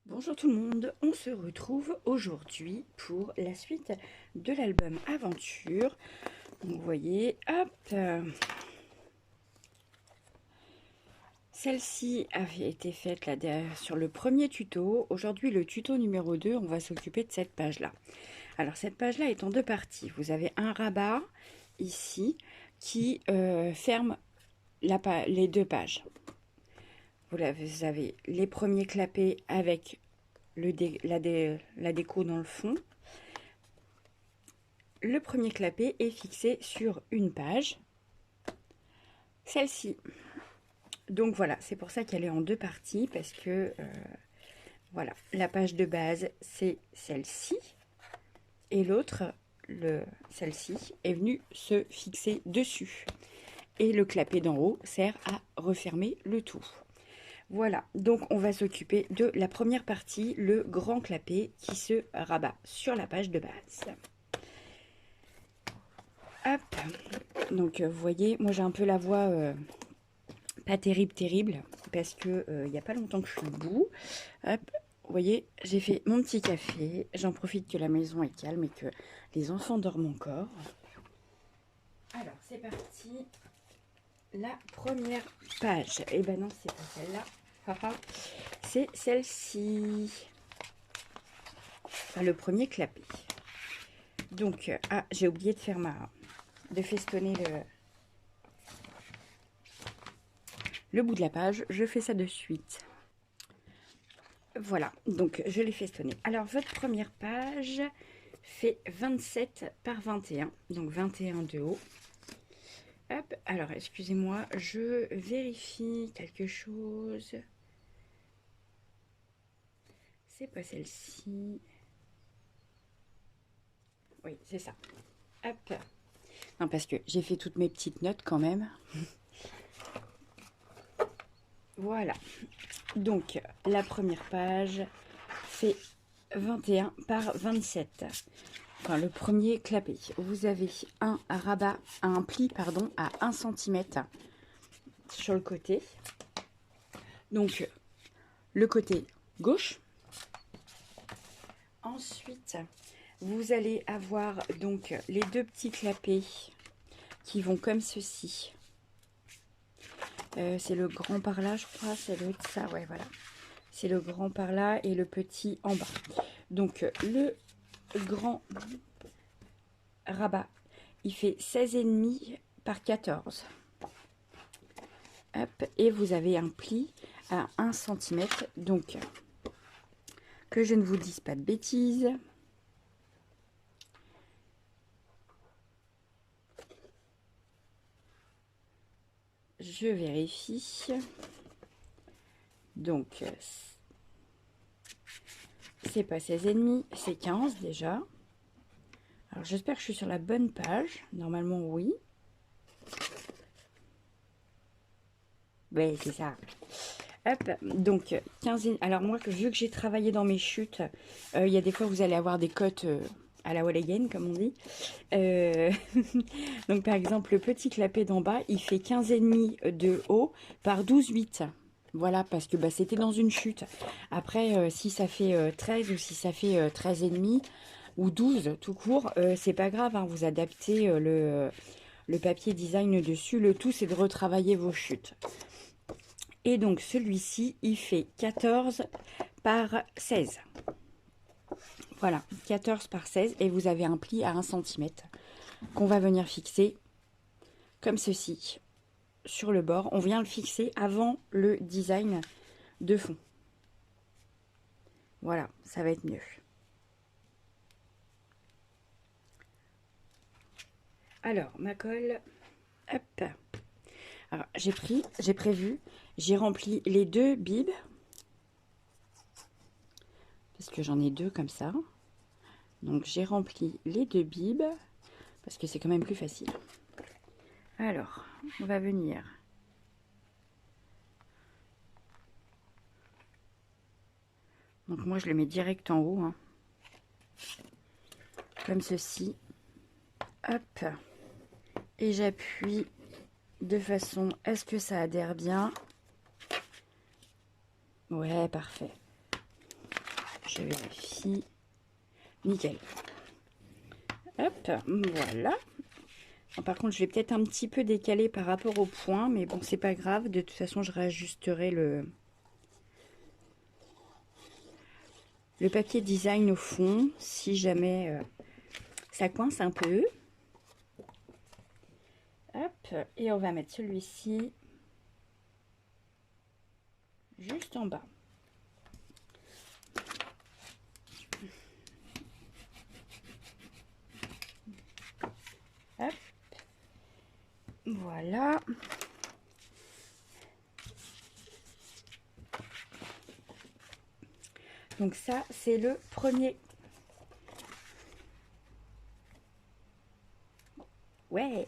Bonjour tout le monde, on se retrouve aujourd'hui pour la suite de l'album Aventure. Donc vous voyez, hop, celle-ci avait été faite là, sur le premier tuto. Aujourd'hui, le tuto numéro 2, on va s'occuper de cette page-là. Alors cette page-là est en deux parties. Vous avez un rabat ici qui ferme les deux pages. Vous avez les premiers clapets avec la déco dans le fond. Le premier clapet est fixé sur une page, celle-ci. Donc voilà, c'est pour ça qu'elle est en deux parties, parce que voilà, la page de base c'est celle-ci, et l'autre, celle-ci, est venue se fixer dessus. Et le clapet d'en haut sert à refermer le tout. Voilà, donc on va s'occuper de la première partie, le grand clapet qui se rabat sur la page de base. Hop, donc vous voyez, moi j'ai un peu la voix pas terrible, parce que il n'y a pas longtemps que je suis debout. Hop, vous voyez, j'ai fait mon petit café, j'en profite que la maison est calme et que les enfants dorment encore. Alors c'est parti, la première page. Et ben non, c'est pas celle-là, c'est celle-ci. Enfin, le premier clapet. Donc, j'ai oublié de faire de festonner le bout de la page. Je fais ça de suite. Voilà, donc je l'ai festonné. Alors, votre première page fait 27 par 21, donc 21 de haut. Hop, alors excusez-moi, je vérifie quelque chose. C'est pas celle-ci. Oui, c'est ça. Hop. Non, parce que j'ai fait toutes mes petites notes quand même. Voilà. Donc, la première page fait 21 par 27. Enfin, le premier clapet. Vous avez un pli à 1 cm sur le côté. Donc, le côté gauche. Ensuite, vous allez avoir donc les deux petits clapets qui vont comme ceci. C'est le grand par là, je crois, ça doit être ça, ouais, voilà. C'est le grand par là et le petit en bas. Donc, le grand rabat, il fait 16,5 par 14. Hop, et vous avez un pli à 1 cm. Donc, que je ne vous dise pas de bêtises. Je vérifie. Donc, c'est pas 16,5, c'est 15 déjà. Alors, j'espère que je suis sur la bonne page. Normalement, oui. Oui, c'est ça. Hop, donc 15. Alors, moi, vu que j'ai travaillé dans mes chutes, il y a des fois, vous allez avoir des cotes à la wall again, comme on dit. Donc, par exemple, le petit clapet d'en bas, il fait 15,5 de haut par 12,8. Voilà, parce que c'était dans une chute. Après, si ça fait 13 ou si ça fait 13,5 ou 12 tout court, c'est pas grave, hein, vous adaptez le papier design dessus. Le tout, c'est de retravailler vos chutes. Et donc, celui-ci, il fait 14 par 16. Voilà, 14 par 16. Et vous avez un pli à 1 cm qu'on va venir fixer comme ceci sur le bord. On vient le fixer avant le design de fond. Voilà, ça va être mieux. Alors, ma colle, hop. Alors, j'ai prévu, j'ai rempli les deux bibs. Parce que j'en ai deux comme ça. Donc, j'ai rempli les deux bibs. Parce que c'est quand même plus facile. Alors, on va venir. Donc, moi, je le mets direct en haut. Hein. Comme ceci. Hop. Et j'appuie de façon à ce que ça adhère bien. Ouais, parfait. je vérifie. Nickel. Hop, voilà. Bon, par contre, je vais peut-être un petit peu décaler par rapport au point, mais bon, c'est pas grave. De toute façon, je réajusterai le papier design au fond, si jamais ça coince un peu. Hop, et on va mettre celui-ci juste en bas. Hop, voilà. Donc ça, c'est le premier. Ouais.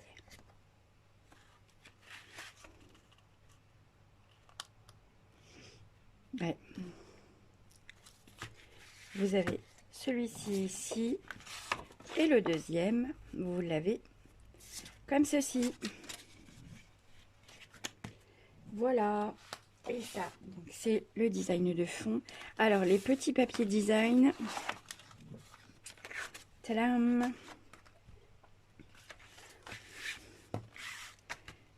Ouais. Vous avez celui-ci ici. Et le deuxième, vous l'avez comme ceci. Voilà. Et ça, c'est le design de fond. Alors, les petits papiers design. Tadam!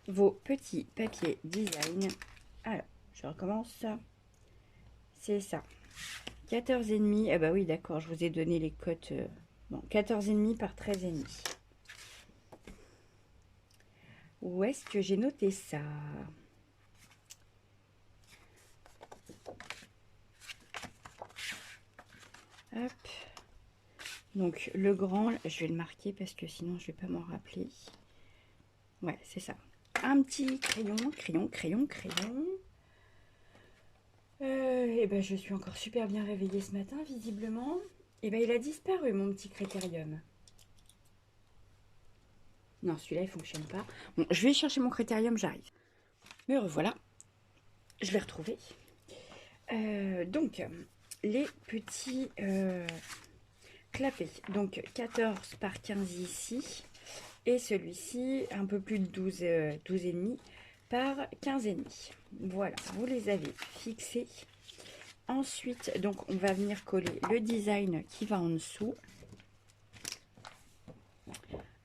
Vos petits papiers design. Alors, je recommence. C'est ça. 14,5. Ah bah oui, d'accord, je vous ai donné les cotes. Bon, 14,5 par 13,5. Où est-ce que j'ai noté ça? Hop. Donc, le grand, je vais le marquer parce que sinon, je vais pas m'en rappeler. Ouais, c'est ça. Un petit crayon. Et ben, je suis encore super bien réveillée ce matin, visiblement. Et ben, il a disparu, mon petit critérium. Non, celui-là, il fonctionne pas. Bon, je vais chercher mon critérium, j'arrive. Me revoilà. Je l'ai retrouvé. Donc, les petits clapets. Donc, 14 par 15 ici. Et celui-ci, un peu plus de 12,5 par 15,5. Voilà, vous les avez fixés. Ensuite, donc, on va venir coller le design qui va en dessous.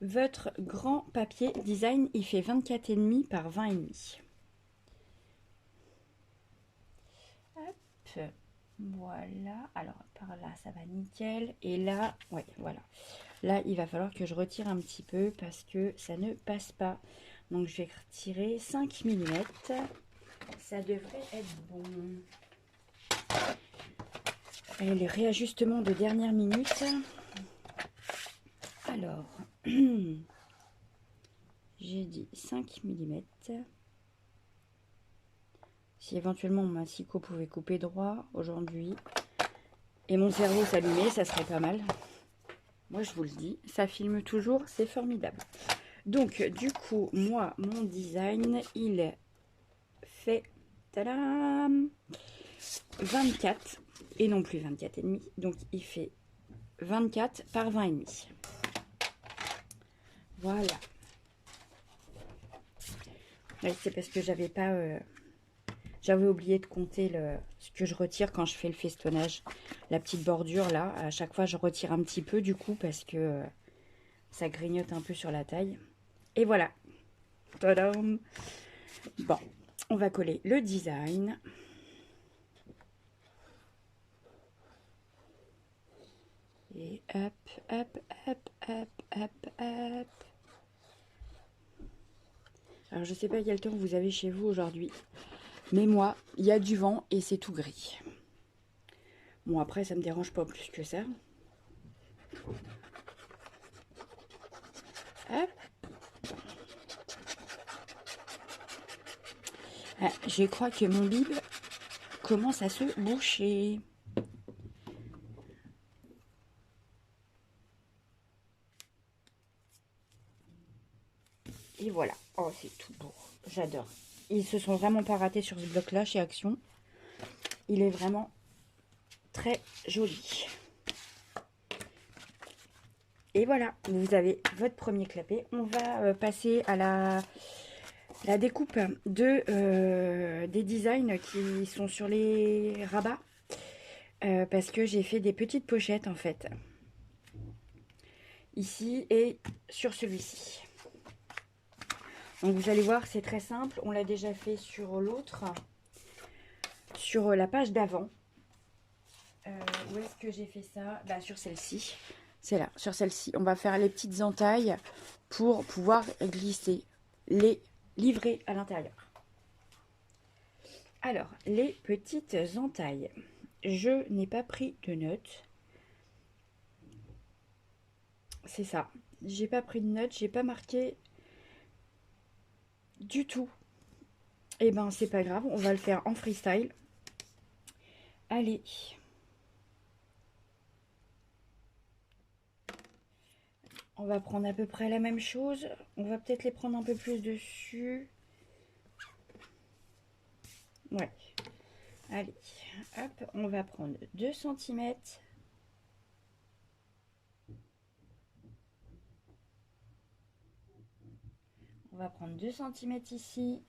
Votre grand papier design, il fait 24,5 par 20,5. Hop, voilà. Alors, par là, ça va nickel. Et là, ouais, voilà. Là, il va falloir que je retire un petit peu parce que ça ne passe pas. Donc, je vais retirer 5 mm. Ça devrait être bon. Et les réajustements de dernière minute. Alors, j'ai dit 5 mm. Si éventuellement mon massicot pouvait couper droit aujourd'hui et mon cerveau s'allumait, ça serait pas mal. Moi, je vous le dis, ça filme toujours, c'est formidable. Donc, du coup, moi, mon design, il fait 24 et non plus 24,5. Donc, il fait 24 par 20,5. Voilà. Oui, c'est parce que j'avais pas... j'avais oublié de compter ce que je retire quand je fais le festonnage. La petite bordure, là, à chaque fois, je retire un petit peu, du coup, parce que ça grignote un peu sur la taille. Et voilà. Tadam! Bon, on va coller le design. Et hop, hop, hop, hop, hop, hop. Alors, je sais pas quel temps vous avez chez vous aujourd'hui. Mais moi, il y a du vent et c'est tout gris. Bon, après, ça me dérange pas plus que ça. Hop. Ah, je crois que mon bib commence à se boucher. Et voilà. Oh, c'est tout beau. J'adore. Ils se sont vraiment pas ratés sur ce bloc-là chez Action. Il est vraiment très joli. Et voilà, vous avez votre premier clapet. On va passer à la découpe des designs qui sont sur les rabats. parce que j'ai fait des petites pochettes en fait. Ici et sur celui-ci. Donc vous allez voir, c'est très simple. On l'a déjà fait sur l'autre, sur la page d'avant. Où est-ce que j'ai fait ça? Bah, sur celle-ci. C'est là, sur celle-ci. On va faire les petites entailles pour pouvoir glisser les livrets à l'intérieur. Alors, les petites entailles. Je n'ai pas pris de notes. C'est ça. J'ai pas pris de notes, j'ai pas marqué du tout. Et ben, c'est pas grave, on va le faire en freestyle. Allez. On va prendre à peu près la même chose. On va peut-être les prendre un peu plus dessus. Ouais. Allez, hop, on va prendre 2 cm. On va prendre 2 cm ici.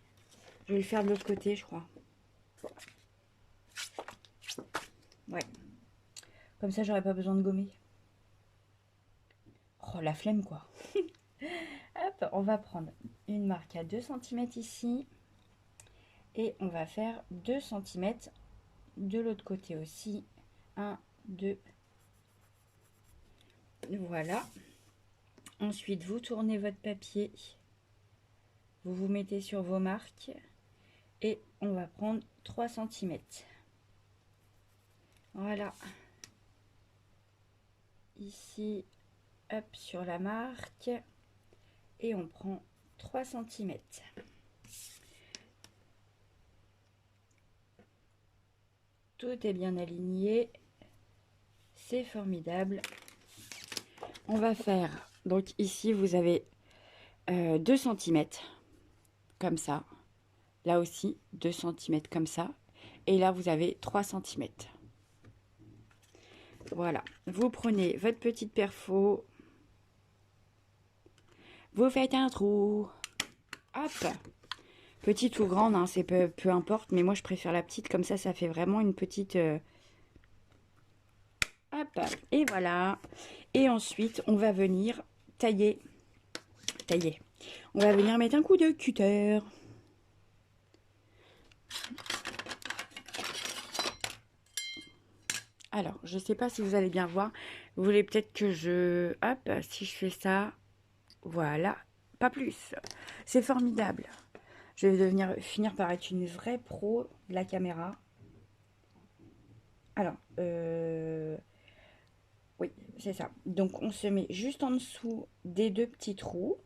Je vais le faire de l'autre côté, je crois. Ouais. Comme ça, j'aurai pas besoin de gommer. Oh, la flemme, quoi. Hop, on va prendre une marque à 2 cm ici. Et on va faire 2 cm de l'autre côté aussi. 1, 2. Voilà. Ensuite, vous tournez votre papier. Vous vous mettez sur vos marques. Et on va prendre 3 cm. Voilà. Ici, hop, sur la marque. Et on prend 3 cm. Tout est bien aligné. C'est formidable. On va faire, donc ici vous avez 2 cm comme ça. Là aussi 2 cm comme ça. Et là vous avez 3 cm. Voilà. Vous prenez votre petite perfo. Vous faites un trou. Hop. Petite ou grande, hein, c'est peu importe. Mais moi je préfère la petite. Comme ça fait vraiment une petite... Hop. Et voilà. Et ensuite on va venir tailler. On va venir mettre un coup de cutter. Alors, je ne sais pas si vous allez bien voir. Vous voulez peut-être que je... Hop, si je fais ça, voilà, pas plus. C'est formidable. Je vais finir par être une vraie pro de la caméra. Alors, oui, c'est ça. Donc, on se met juste en dessous des 2 petits trous.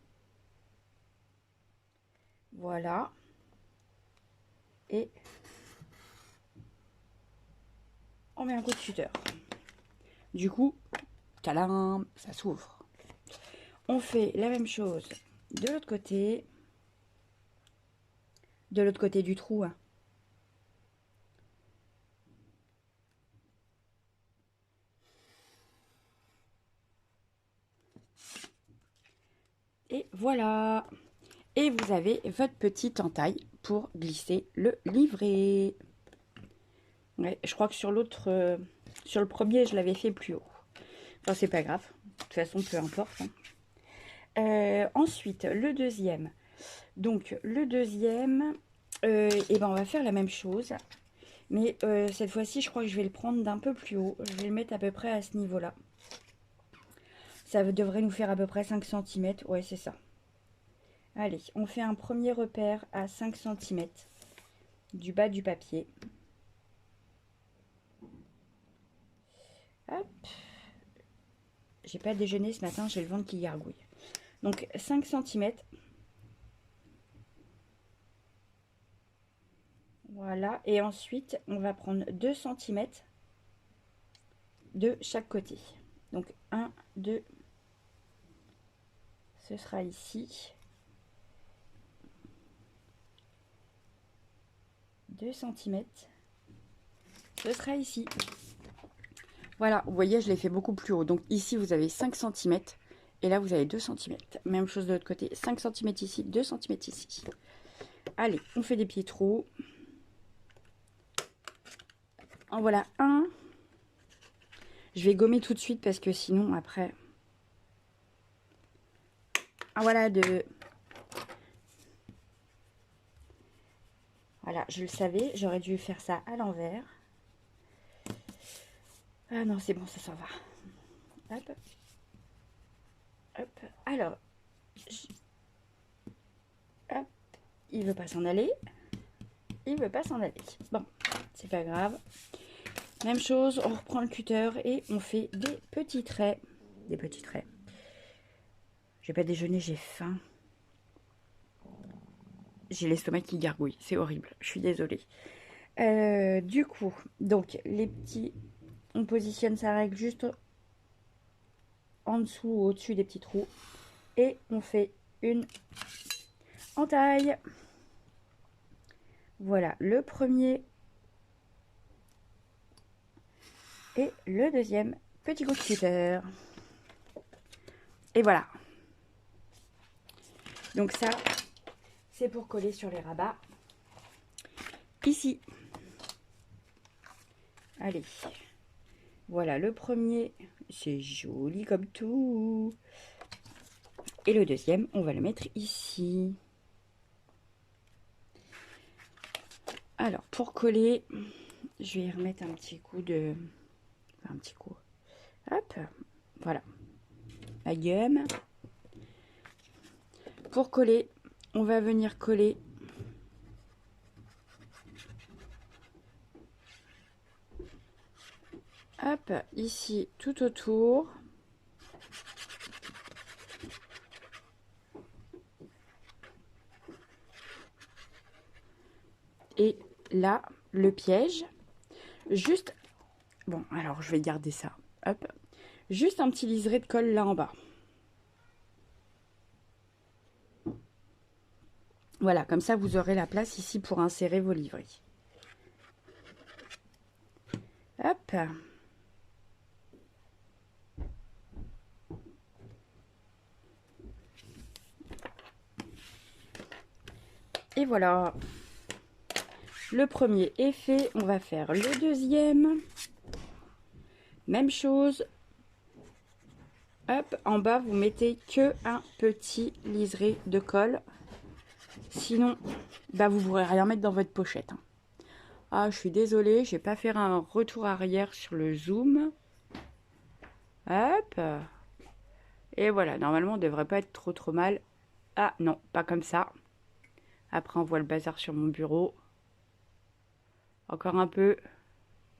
Voilà. Et on met un coup de cutter. Du coup, tadam, ça s'ouvre. On fait la même chose de l'autre côté. De l'autre côté du trou. Hein. Et voilà. Et vous avez votre petite entaille pour glisser le livret. Ouais, je crois que sur l'autre, sur le premier, je l'avais fait plus haut. Enfin, c'est pas grave. De toute façon, peu importe. Hein. Ensuite, le deuxième. Donc, le deuxième, et ben, on va faire la même chose. Mais cette fois-ci, je crois que je vais le prendre d'un peu plus haut. Je vais le mettre à peu près à ce niveau-là. Ça devrait nous faire à peu près 5 cm. Ouais, c'est ça. Allez, on fait un premier repère à 5 cm du bas du papier. Hop. J'ai pas déjeuné ce matin, j'ai le ventre qui gargouille. Donc 5 cm. Voilà. Et ensuite, on va prendre 2 cm de chaque côté. Donc 1, 2. Ce sera ici. 2 cm. Ce sera ici. Voilà, vous voyez, je l'ai fait beaucoup plus haut. Donc ici, vous avez 5 cm. Et là, vous avez 2 cm. Même chose de l'autre côté. 5 cm ici, 2 cm ici. Allez, on fait des petits trous. En voilà un. Je vais gommer tout de suite parce que sinon après... Ah voilà, Voilà, je le savais, j'aurais dû faire ça à l'envers. Ah non, c'est bon, ça s'en va. Hop. Hop. Alors, hop. Il veut pas s'en aller. Il veut pas s'en aller. Bon, c'est pas grave. Même chose, on reprend le cutter et on fait des petits traits. Des petits traits. J'ai pas déjeuné, j'ai faim. J'ai l'estomac qui gargouille, c'est horrible, je suis désolée. Du coup, donc les petits, on positionne sa règle juste en dessous ou au-dessus des petits trous. Et on fait une entaille. Voilà, le premier et le deuxième petit coup de cutter. Et voilà. Donc ça, c'est pour coller sur les rabats. Ici. Allez. Voilà, le premier, c'est joli comme tout. Et le deuxième, on va le mettre ici. Alors, pour coller, je vais y remettre un petit coup de... Enfin, un petit coup. Hop, voilà. La gomme. Pour coller, on va venir coller hop, ici tout autour. Et là, le piège, juste, bon, alors je vais garder ça, hop, juste un petit liseré de colle là en bas. Voilà, comme ça, vous aurez la place ici pour insérer vos livrets. Hop. Et voilà. Le premier est fait. On va faire le deuxième. Même chose. Hop, en bas, vous mettez que un petit liseré de colle. Sinon, bah, vous ne pourrez rien mettre dans votre pochette. Ah, je suis désolée, je vais pas faire un retour arrière sur le zoom. Hop. Et voilà, normalement, on ne devrait pas être trop mal. Ah non, pas comme ça. Après, on voit le bazar sur mon bureau. Encore un peu.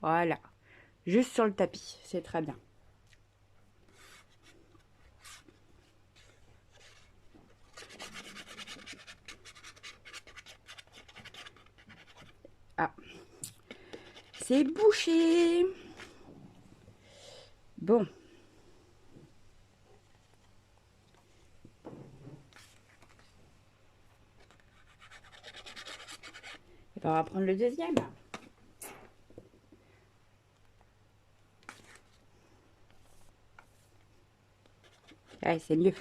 Voilà. Juste sur le tapis, c'est très bien. Ah. C'est bouché. Bon. Et ben, on va prendre le deuxième. Ouais, c'est mieux.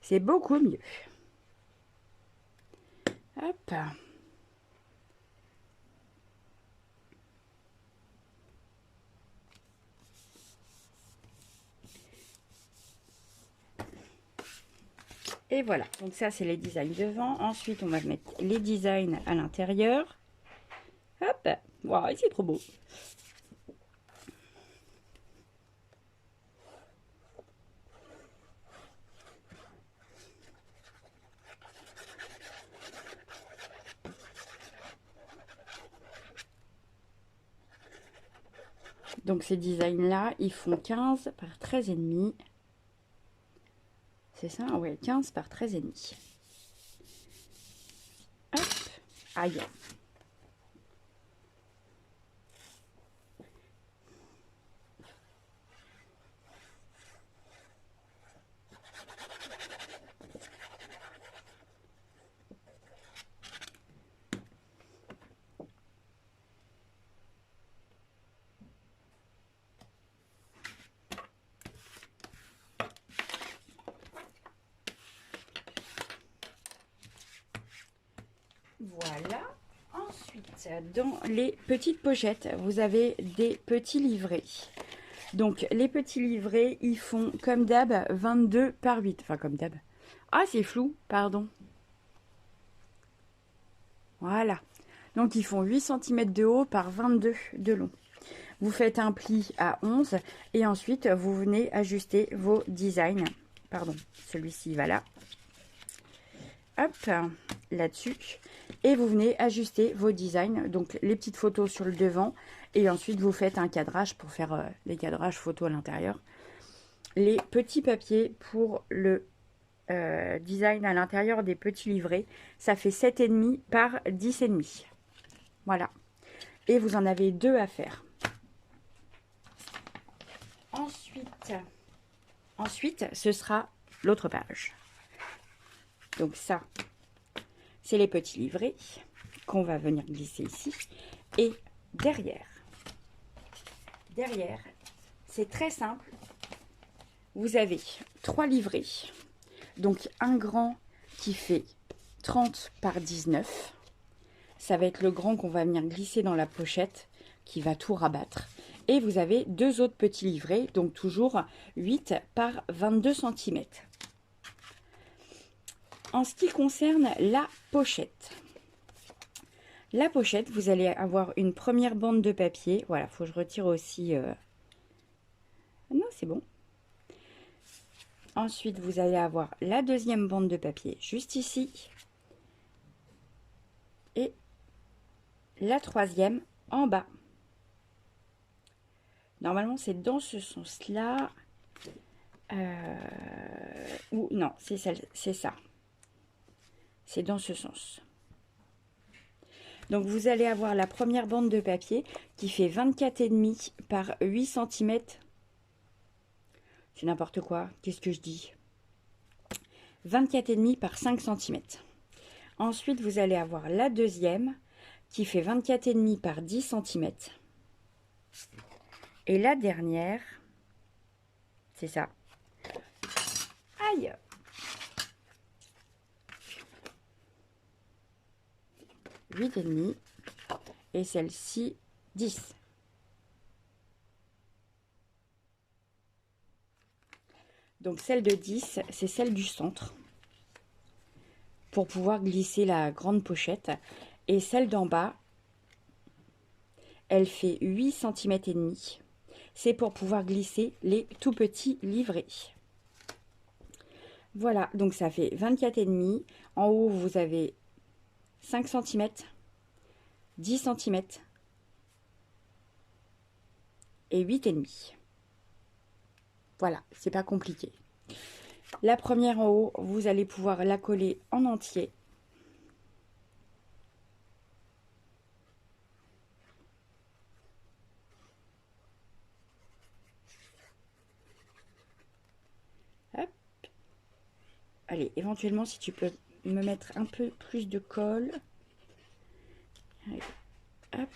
C'est beaucoup mieux. Hop. Et voilà. Donc ça, c'est les designs devant. Ensuite, on va mettre les designs à l'intérieur. Hop. Waouh, c'est trop beau. Donc ces designs-là, ils font 15 par 13,5. C'est ça? Ouais, 15 par 13,5. Hop. Aïe. Voilà. Ensuite, dans les petites pochettes, vous avez des petits livrets. Donc, les petits livrets, ils font comme d'hab 22 par 8. Enfin, comme d'hab. Ah, c'est flou, pardon. Voilà. Donc, ils font 8 cm de haut par 22 de long. Vous faites un pli à 11 et ensuite, vous venez ajuster vos designs. Pardon, celui-ci va là. Hop, là-dessus. Et vous venez ajuster vos designs, donc les petites photos sur le devant. Et ensuite, vous faites un cadrage pour faire les cadrages photos à l'intérieur. Les petits papiers pour le design à l'intérieur des petits livrets, ça fait 7,5 par 10,5. Voilà. Et vous en avez 2 à faire. Ensuite, ce sera l'autre page. Donc ça, c'est les petits livrets qu'on va venir glisser ici. Et derrière, c'est très simple. Vous avez 3 livrets. Donc un grand qui fait 30 par 19. Ça va être le grand qu'on va venir glisser dans la pochette qui va tout rabattre. Et vous avez 2 autres petits livrets, donc toujours 8 par 22 cm. En ce qui concerne la pochette, vous allez avoir une première bande de papier. Voilà, il faut que je retire aussi... Non, c'est bon. Ensuite, vous allez avoir la deuxième bande de papier juste ici. Et la troisième en bas. Normalement, c'est dans ce sens-là. Ou non, c'est ça. C'est dans ce sens. Donc, vous allez avoir la première bande de papier qui fait 24,5 par 8 cm. C'est n'importe quoi. Qu'est-ce que je dis? 24,5 par 5 cm. Ensuite, vous allez avoir la deuxième qui fait 24,5 par 10 cm. Et la dernière, c'est ça. Aïe! 8,5 et celle-ci 10. Donc celle de 10, c'est celle du centre pour pouvoir glisser la grande pochette. Et celle d'en bas, elle fait 8 cm et demi. C'est pour pouvoir glisser les tout petits livrets. Voilà, donc ça fait 24,5. En haut, vous avez 5 cm, 10 cm et 8,5. Voilà, c'est pas compliqué. La première en haut, vous allez pouvoir la coller en entier. Hop. Allez, éventuellement, si tu peux me mettre un peu plus de colle. Allez, hop.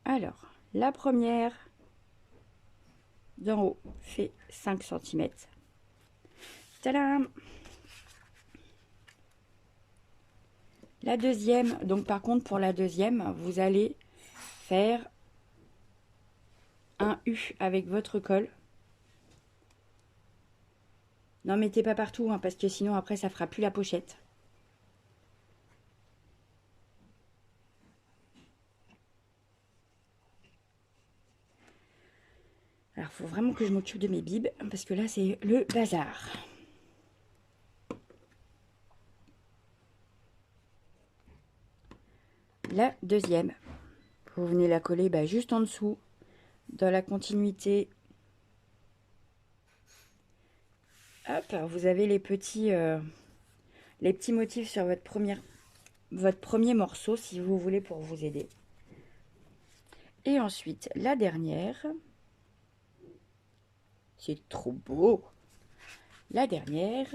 Alors, la première d'en haut fait 5 cm. Tadam! La deuxième, donc par contre pour la deuxième, vous allez faire un U avec votre colle. N'en mettez pas partout, hein, parce que sinon après ça fera plus la pochette. Alors, il faut vraiment que je m'occupe de mes bibs, parce que là, c'est le bazar. La deuxième, vous venez la coller juste en dessous, dans la continuité. Hop, vous avez les petits motifs sur votre premier morceau, si vous voulez, pour vous aider. Et ensuite, la dernière... C'est trop beau. La dernière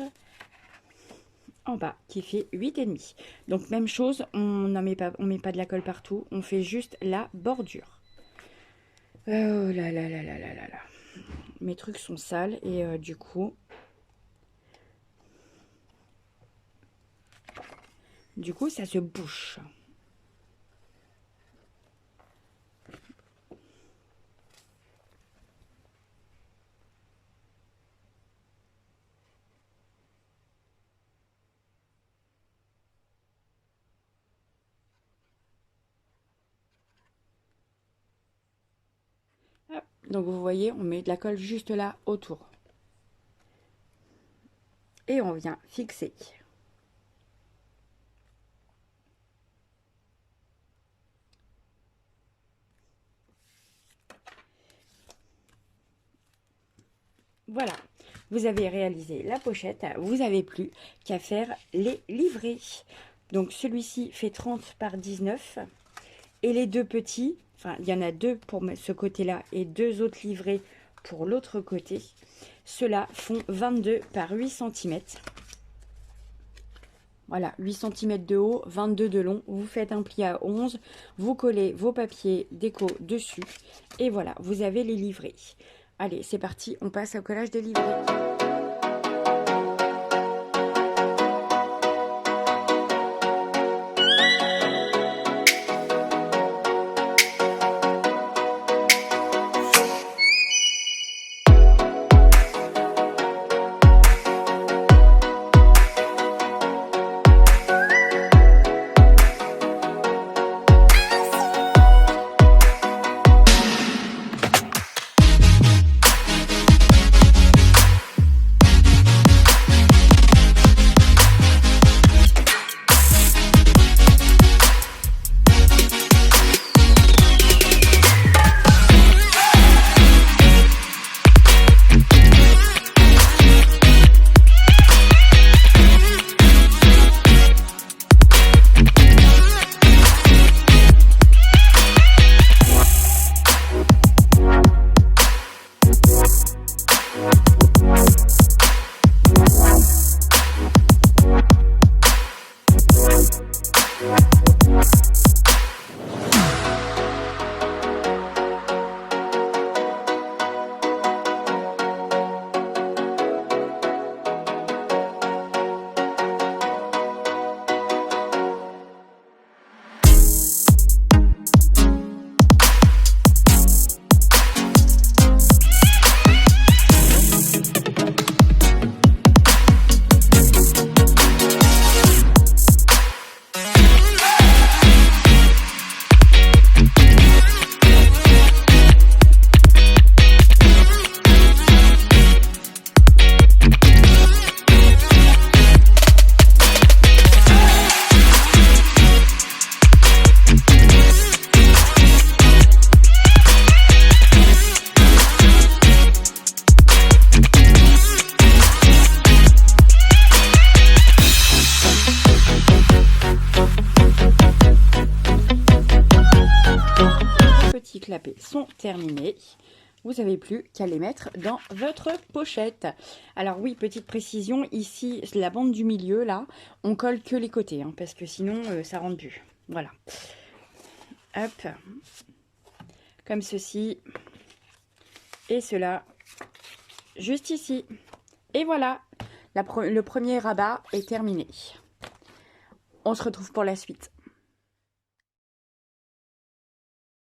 en bas qui fait 8,5. Donc même chose, on met pas de la colle partout, on fait juste la bordure. Oh là là là là là là là. Mes trucs sont sales et du coup Du coup, ça se bouche. Hop. Donc vous voyez, on met de la colle juste là autour. Et on vient fixer. Voilà, vous avez réalisé la pochette, vous n'avez plus qu'à faire les livrets. Donc celui-ci fait 30 par 19 et les deux petits, enfin il y en a deux pour ce côté-là et deux autres livrets pour l'autre côté. Ceux-là font 22 par 8 cm. Voilà, 8 cm de haut, 22 de long. Vous faites un pli à 11, vous collez vos papiers déco dessus et voilà, vous avez les livrets. Allez, c'est parti, on passe au collage des livrets. Clapets sont terminés. Vous n'avez plus qu'à les mettre dans votre pochette. Alors oui, petite précision, ici, la bande du milieu, là, on colle que les côtés, hein, parce que sinon, ça rentre plus. Voilà. Hop. Comme ceci. Et cela, juste ici. Et voilà, le premier rabat est terminé. On se retrouve pour la suite.